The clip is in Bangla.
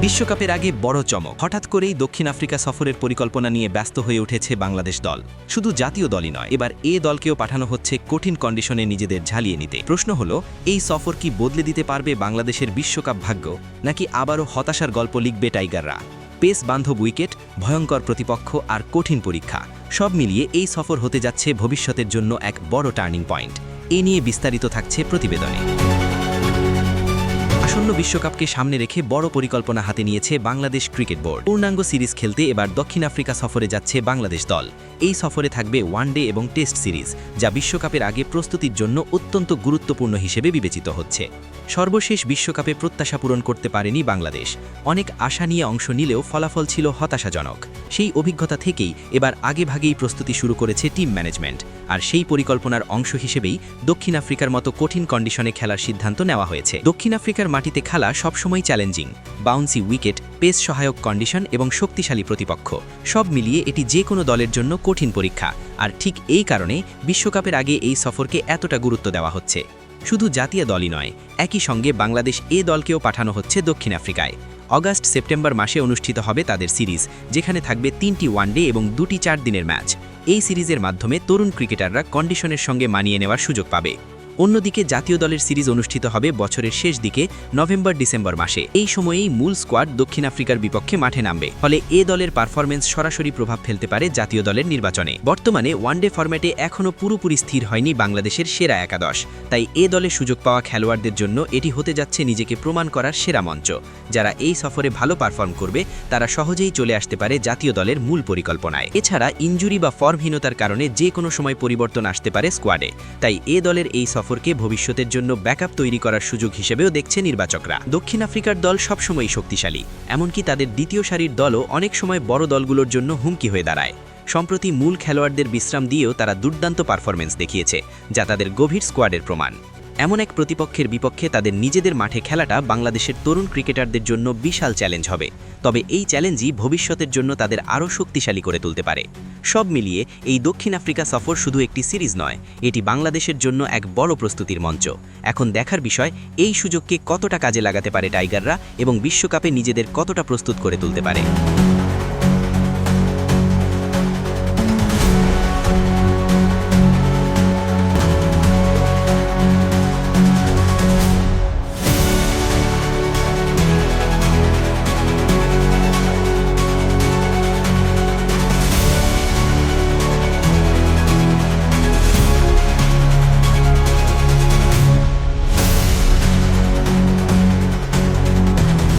বিশ্বকাপের আগে বড় চমক। হঠাৎ করেই দক্ষিণ আফ্রিকা সফরের পরিকল্পনা নিয়ে ব্যস্ত হয়ে উঠেছে বাংলাদেশ দল। শুধু জাতীয় দলই নয়, এবার এ দলকেও পাঠানো হচ্ছে কঠিন কন্ডিশনে নিজেদের ঝালিয়ে নিতে। প্রশ্ন হলো, এই সফর কি বদলে দিতে পারবে বাংলাদেশের বিশ্বকাপ ভাগ্য, নাকি আবারও হতাশার গল্প লিখবে টাইগাররা? পেস বান্ধব উইকেট, ভয়ঙ্কর প্রতিপক্ষ আর কঠিন পরীক্ষা, সব মিলিয়ে এই সফর হতে যাচ্ছে ভবিষ্যতের জন্য এক বড় টার্নিং পয়েন্ট। এ নিয়ে বিস্তারিত থাকছে প্রতিবেদনে। আসন্ন বিশ্বকাপকে সামনে রেখে বড় পরিকল্পনা হাতে নিয়েছে বাংলাদেশ ক্রিকেট বোর্ড। পূর্ণাঙ্গ সিরিজ খেলতে এবার দক্ষিণ আফ্রিকা সফরে যাচ্ছে বাংলাদেশ দল। এই সফরে থাকবে ওয়ানডে এবং টেস্ট সিরিজ, যা বিশ্বকাপের আগে প্রস্তুতির জন্য অত্যন্ত গুরুত্বপূর্ণ হিসেবে বিবেচিত হচ্ছে। সর্বশেষ বিশ্বকাপে প্রত্যাশা পূরণ করতে পারেনি বাংলাদেশ। অনেক আশা নিয়ে অংশ নিলেও ফলাফল ছিল হতাশাজনক। সেই অভিজ্ঞতা থেকেই এবার আগেভাগেই প্রস্তুতি শুরু করেছে টিম ম্যানেজমেন্ট, আর সেই পরিকল্পনার অংশ হিসেবেই দক্ষিণ আফ্রিকার মতো কঠিন কন্ডিশনে খেলার সিদ্ধান্ত নেওয়া হয়েছে। দক্ষিণ আফ্রিকার মাটিতে খেলা সবসময় চ্যালেঞ্জিং। বাউন্সি উইকেট, পেস সহায়ক কন্ডিশন এবং শক্তিশালী প্রতিপক্ষ, সব মিলিয়ে এটি যে কোনো দলের জন্য কঠিন পরীক্ষা। আর ঠিক এই কারণে বিশ্বকাপের আগে এই সফরকে এতটা গুরুত্ব দেওয়া হচ্ছে। শুধু জাতীয় দলই নয়, একই সঙ্গে বাংলাদেশ এ দলকেও পাঠানো হচ্ছে দক্ষিণ আফ্রিকায়। অগাস্ট-সেপ্টেম্বর মাসে অনুষ্ঠিত হবে তাদের সিরিজ, যেখানে থাকবে 3টি ওয়ানডে এবং 2টি 4 দিনের ম্যাচ। এই সিরিজের মাধ্যমে তরুণ ক্রিকেটাররা কন্ডিশনের সঙ্গে মানিয়ে নেওয়ার সুযোগ পাবে। অন্যদিকে জাতীয় দলের সিরিজ অনুষ্ঠিত হবে বছরের শেষ দিকে নভেম্বর-ডিসেম্বর মাসে। এই সময়েই মূল স্কোয়াড দক্ষিণ আফ্রিকার বিপক্ষে মাঠে নামবে, ফলে এ দলের পারফরম্যান্স সরাসরি প্রভাব ফেলতে পারে জাতীয় দলের নির্বাচনে। বর্তমানে ওয়ানডে ফরম্যাটে এখনও পুরোপুরি স্থির হয়নি বাংলাদেশের সেরা একাদশ, তাই এ দলে সুযোগ পাওয়া খেলোয়াড়দের জন্য এটি হতে যাচ্ছে নিজেকে প্রমাণ করার সেরা মঞ্চ। যারা এই সফরে ভালো পারফর্ম করবে তারা সহজেই চলে আসতে পারে জাতীয় দলের মূল পরিকল্পনায়। এছাড়া ইনজুরি বা ফর্মহীনতার কারণে যে কোনো সময় পরিবর্তন আসতে পারে স্কোয়াডে, তাই এ দলের এই সফরকে ভবিষ্যতের জন্য ব্যাকআপ তৈরি করার সুযোগ হিসেবেও দেখছে নির্বাচকরা। দক্ষিণ আফ্রিকার দল সবসময়ই শক্তিশালী, এমনকি তাদের দ্বিতীয় সারির দলও অনেক সময় বড় দলগুলোর জন্য হুমকি হয়ে দাঁড়ায়। সম্প্রতি মূল খেলোয়াড়দের বিশ্রাম দিয়েও তারা দুর্দান্ত পারফরমেন্স দেখিয়েছে, যা তাদের গভীর স্কোয়াডের প্রমাণ। এমন এক প্রতিপক্ষের বিপক্ষে তাদের নিজেদের মাঠে খেলাটা বাংলাদেশের তরুণ ক্রিকেটারদের জন্য বিশাল চ্যালেঞ্জ হবে, তবে এই চ্যালেঞ্জই ভবিষ্যতের জন্য তাদের আরও শক্তিশালী করে তুলতে পারে। সব মিলিয়ে এই দক্ষিণ আফ্রিকা সফর শুধু একটি সিরিজ নয়, এটি বাংলাদেশের জন্য এক বড় প্রস্তুতির মঞ্চ। এখন দেখার বিষয়, এই সুযোগকে কতটা কাজে লাগাতে পারে টাইগাররা এবং বিশ্বকাপে নিজেদের কতটা প্রস্তুত করে তুলতে পারে।